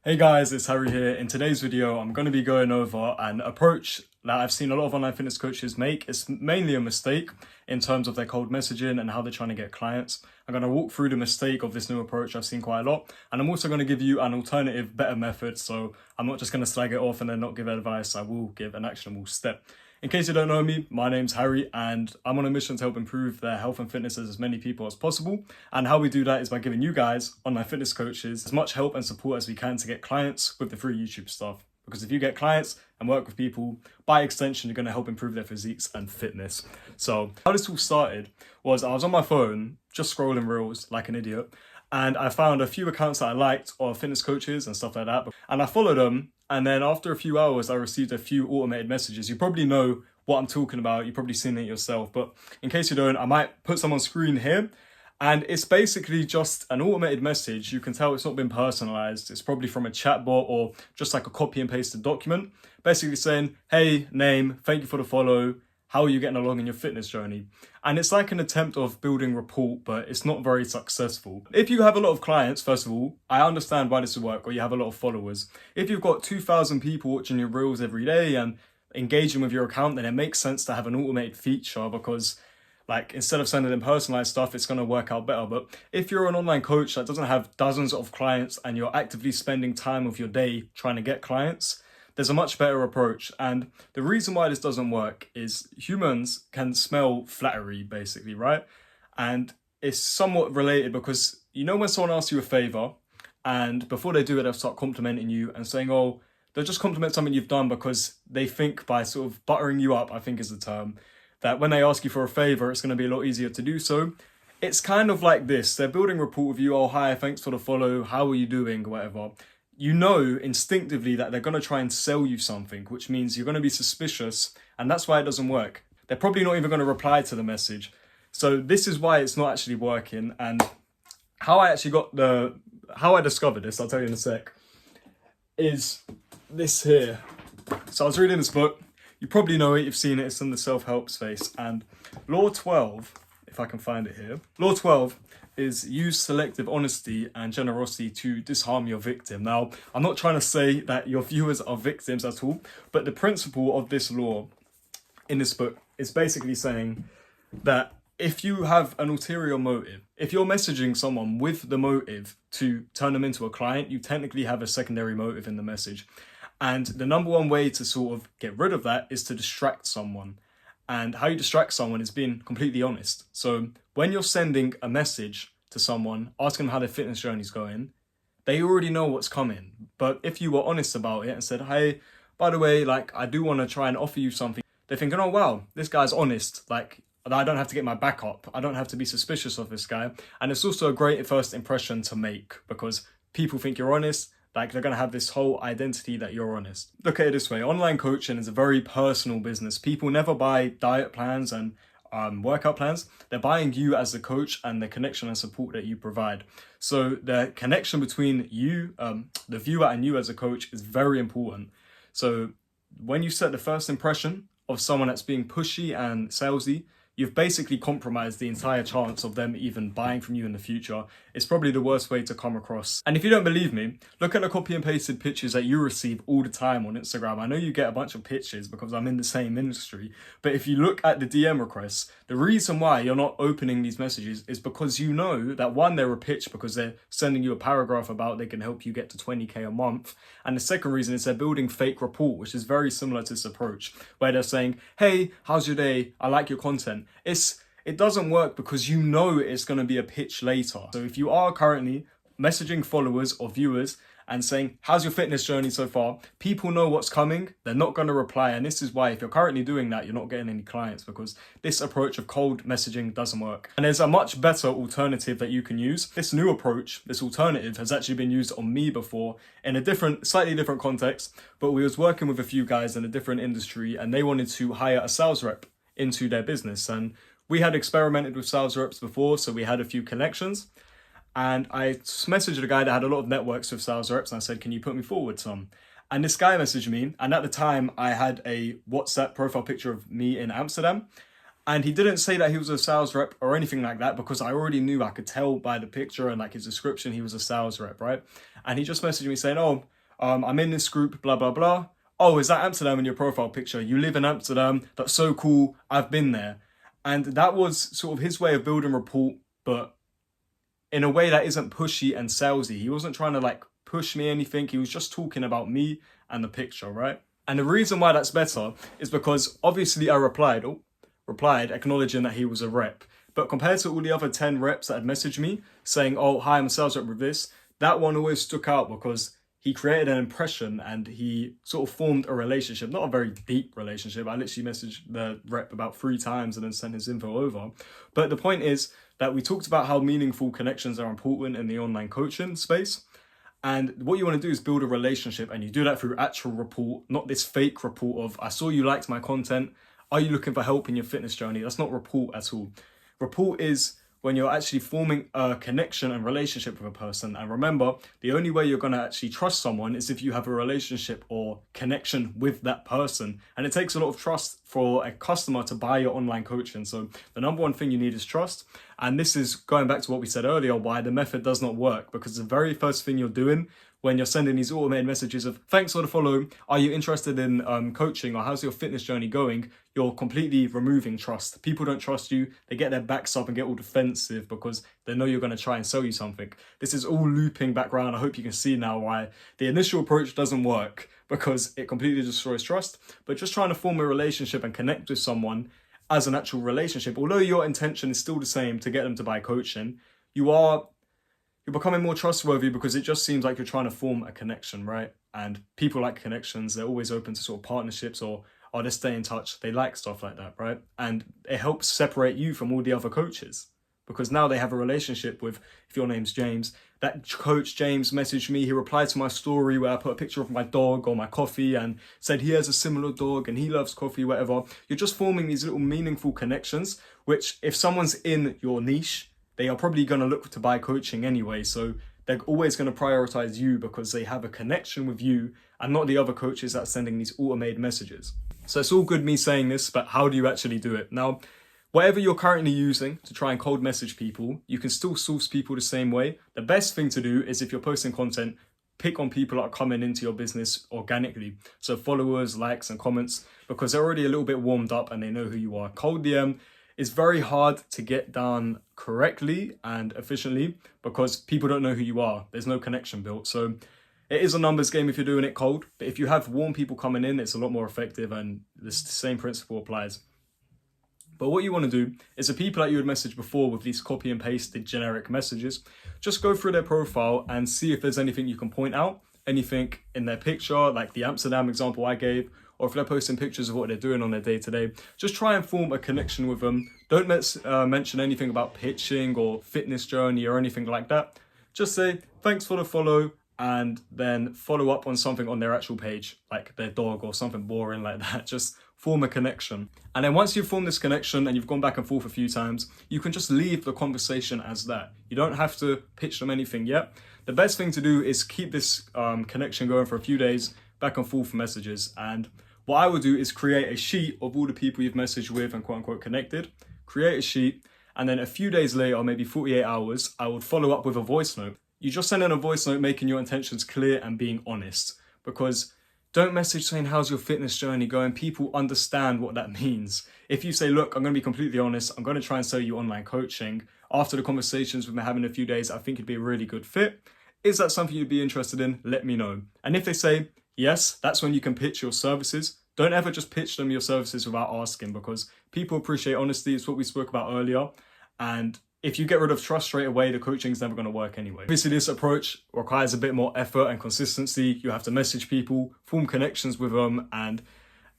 Hey guys, it's Harry here. In today's video, I'm going to be going over an approach that I've seen a lot of online fitness coaches make. It's mainly a mistake in terms of their cold messaging and how they're trying to get clients. I'm going to walk through the mistake of this new approach I've seen quite a lot. And I'm also going to give you an alternative, better method. So I'm not just going to slag it off and then not give advice. I will give an actionable step. In case you don't know me, my name's Harry and I'm on a mission to help improve their health and fitness as many people as possible. And how we do that is by giving you guys, online fitness coaches, as much help and support as we can to get clients with the free YouTube stuff. Because if you get clients and work with people, by extension, you're going to help improve their physiques and fitness. So how this all started was I was on my phone, just scrolling reels like an idiot. And I found a few accounts that I liked of fitness coaches and stuff like that. And I followed them. And then after a few hours, I received a few automated messages. You probably know what I'm talking about. You've probably seen it yourself. But in case you don't, I might put some on screen here. And it's basically just an automated message. You can tell it's not been personalized. It's probably from a chatbot or just like a copy and pasted document. Basically saying, hey, name, thank you for the follow. How are you getting along in your fitness journey? And it's like an attempt of building rapport, but it's not very successful. If you have a lot of clients, first of all, I understand why this would work, or you have a lot of followers. If you've got 2,000 people watching your reels every day and engaging with your account, then it makes sense to have an automated feature because like instead of sending them personalized stuff, it's going to work out better. But if you're an online coach that doesn't have dozens of clients and you're actively spending time of your day trying to get clients, there's a much better approach. And the reason why this doesn't work is humans can smell flattery, basically, right? And it's somewhat related because you know when someone asks you a favor and before they do it, they'll start complimenting you and saying, oh, they'll just compliment something you've done because they think by sort of buttering you up, I think is the term, that when they ask you for a favor, it's going to be a lot easier to do so. It's kind of like this. They're building rapport with you. Oh, hi, thanks for the follow. How are you doing? Whatever. You know instinctively that they're going to try and sell you something, which means you're going to be suspicious. And that's why it doesn't work. They're probably not even going to reply to the message. So this is why it's not actually working. And how I discovered this, I'll tell you in a sec, is this here. So I was reading this book. You probably know it, you've seen it, it's in the self-help space. And law 12, if I can find it here, law 12 is use selective honesty and generosity to disarm your victim. Now, I'm not trying to say that your viewers are victims at all, but the principle of this law in this book is basically saying that if you have an ulterior motive, if you're messaging someone with the motive to turn them into a client, you technically have a secondary motive in the message. And the number one way to sort of get rid of that is to distract someone. And how you distract someone is being completely honest. So when you're sending a message to someone, asking them how their fitness journey is going, they already know what's coming. But if you were honest about it and said, hey, by the way, like I do want to try and offer you something, they're thinking, oh, wow, this guy's honest. Like I don't have to get my back up. I don't have to be suspicious of this guy. And it's also a great first impression to make because people think you're honest. Like they're going to have this whole identity that you're honest. Look at it this way. Online coaching is a very personal business. People never buy diet plans and workout plans. They're buying you as the coach and the connection and support that you provide. So the connection between you, the viewer and you as a coach is very important. So when you set the first impression of someone that's being pushy and salesy, you've basically compromised the entire chance of them even buying from you in the future. It's probably the worst way to come across. And if you don't believe me, look at the copy and pasted pictures that you receive all the time on Instagram. I know you get a bunch of pictures because I'm in the same industry, but if you look at the DM requests, the reason why you're not opening these messages is because you know that one, they're a pitch because they're sending you a paragraph about they can help you get to 20K a month. And the second reason is they're building fake rapport, which is very similar to this approach, where they're saying, hey, how's your day? I like your content. It doesn't work because you know it's going to be a pitch later. So if you are currently messaging followers or viewers and saying, how's your fitness journey so far? People know what's coming. They're not going to reply. And this is why if you're currently doing that, you're not getting any clients because this approach of cold messaging doesn't work. And there's a much better alternative that you can use. This new approach, this alternative has actually been used on me before in a slightly different context, but we was working with a few guys in a different industry and they wanted to hire a sales rep into their business. And we had experimented with sales reps before, so we had a few connections. And I messaged a guy that had a lot of networks with sales reps and I said, can you put me forward some? And this guy messaged me. And at the time I had a WhatsApp profile picture of me in Amsterdam. And he didn't say that he was a sales rep or anything like that, because I already knew, I could tell by the picture and like his description, he was a sales rep, right? And he just messaged me saying, oh, I'm in this group, blah, blah, blah. Oh, is that Amsterdam in your profile picture? You live in Amsterdam. That's so cool. I've been there. And that was sort of his way of building rapport, but in a way that isn't pushy and salesy. He wasn't trying to like push me anything. He was just talking about me and the picture, right? And the reason why that's better is because obviously I replied acknowledging that he was a rep. But compared to all the other 10 reps that had messaged me saying, oh, hi, I'm a sales rep with this, that one always stuck out because he created an impression and he sort of formed a relationship, not a very deep relationship. I literally messaged the rep about 3 times and then sent his info over. But the point is that we talked about how meaningful connections are important in the online coaching space. And what you want to do is build a relationship, and you do that through actual rapport, not this fake rapport of, I saw you liked my content. Are you looking for help in your fitness journey? That's not rapport at all. Rapport is when you're actually forming a connection and relationship with a person. And remember, the only way you're going to actually trust someone is if you have a relationship or connection with that person. And it takes a lot of trust for a customer to buy your online coaching. So the number one thing you need is trust. And this is going back to what we said earlier, why the method does not work, because the very first thing you're doing when you're sending these automated messages of thanks for the follow, are you interested in coaching, or how's your fitness journey going, you're completely removing trust. People don't trust you. They get their backs up and get all defensive because they know you're going to try and sell you something. This is all looping back around. I hope you can see now why the initial approach doesn't work, because it completely destroys trust. But just trying to form a relationship and connect with someone as an actual relationship, although your intention is still the same to get them to buy coaching, you're becoming more trustworthy because it just seems like you're trying to form a connection, right? And people like connections. They're always open to sort of partnerships, or just stay in touch. They like stuff like that, right? And it helps separate you from all the other coaches, because now they have a relationship with, if your name's James, that coach James messaged me, he replied to my story where I put a picture of my dog or my coffee and said he has a similar dog and he loves coffee, whatever. You're just forming these little meaningful connections, which if someone's in your niche, they are probably going to look to buy coaching anyway. So they're always going to prioritize you because they have a connection with you and not the other coaches that are sending these automated messages. So it's all good me saying this, but how do you actually do it? Now, whatever you're currently using to try and cold message people, you can still source people the same way. The best thing to do is, if you're posting content, pick on people that are coming into your business organically. So followers, likes and comments, because they're already a little bit warmed up and they know who you are. Cold DM is very hard to get done correctly and efficiently because people don't know who you are. There's no connection built. So it is a numbers game if you're doing it cold, but if you have warm people coming in, it's a lot more effective, and the same principle applies. But what you want to do is the people that you had messaged before with these copy and pasted generic messages, just go through their profile and see if there's anything you can point out, anything in their picture, like the Amsterdam example I gave, or if they're posting pictures of what they're doing on their day-to-day. Just try and form a connection with them. Don't mention anything about pitching or fitness journey or anything like that. Just say, thanks for the follow, and then follow up on something on their actual page, like their dog or something boring like that. Just form a connection. And then once you've formed this connection and you've gone back and forth a few times, you can just leave the conversation as that. You don't have to pitch them anything yet. The best thing to do is keep this connection going for a few days, back and forth messages. And what I would do is create a sheet of all the people you've messaged with and quote unquote connected, create a sheet, and then a few days later, or maybe 48 hours, I would follow up with a voice note. You just send in a voice note making your intentions clear and being honest, because don't message saying, how's your fitness journey going? People understand what that means. If you say, look, I'm going to be completely honest, I'm going to try and sell you online coaching. After the conversations we've been having in a few days, I think it'd be a really good fit. Is that something you'd be interested in? Let me know. And if they say yes, that's when you can pitch your services. Don't ever just pitch them your services without asking, because people appreciate honesty. It's what we spoke about earlier. And if you get rid of trust straight away, the coaching is never going to work anyway. Obviously, this approach requires a bit more effort and consistency. You have to message people, form connections with them, and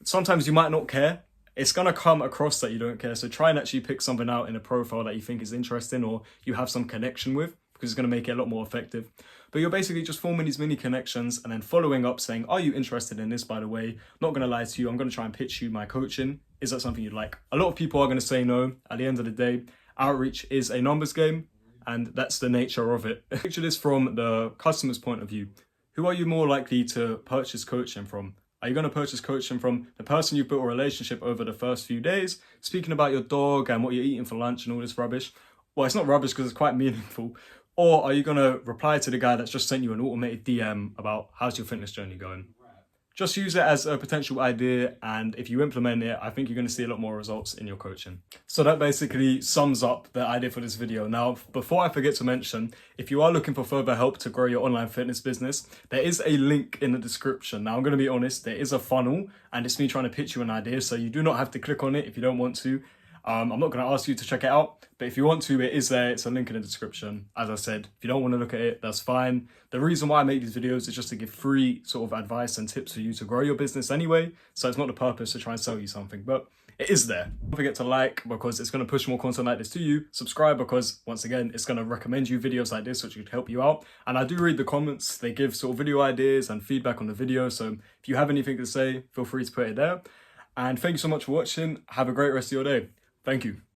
sometimes you might not care. It's going to come across that you don't care. So try and actually pick something out in a profile that you think is interesting or you have some connection with, because it's going to make it a lot more effective. But you're basically just forming these mini connections and then following up saying, are you interested in this, by the way? Not going to lie to you. I'm going to try and pitch you my coaching. Is that something you'd like? A lot of people are going to say no. At the end of the day, outreach is a numbers game, and that's the nature of it. Picture this from the customer's point of view. Who are you more likely to purchase coaching from? Are you going to purchase coaching from the person you've built a relationship over the first few days, speaking about your dog and what you're eating for lunch and all this rubbish? Well, it's not rubbish because it's quite meaningful. Or are you going to reply to the guy that's just sent you an automated DM about how's your fitness journey going? Just use it as a potential idea, and if you implement it, I think you're going to see a lot more results in your coaching. So that basically sums up the idea for this video. Now, before I forget to mention, if you are looking for further help to grow your online fitness business, there is a link in the description. Now, I'm going to be honest, there is a funnel, and it's me trying to pitch you an idea, so you do not have to click on it if you don't want to. I'm not going to ask you to check it out, but if you want to, it is there. It's a link in the description. As I said, if you don't want to look at it, that's fine. The reason why I make these videos is just to give free sort of advice and tips for you to grow your business anyway. So it's not the purpose to try and sell you something, but it is there. Don't forget to like, because it's going to push more content like this to you. Subscribe, because once again, it's going to recommend you videos like this, which could help you out. And I do read the comments. They give sort of video ideas and feedback on the video. So if you have anything to say, feel free to put it there. And thank you so much for watching. Have a great rest of your day. Thank you.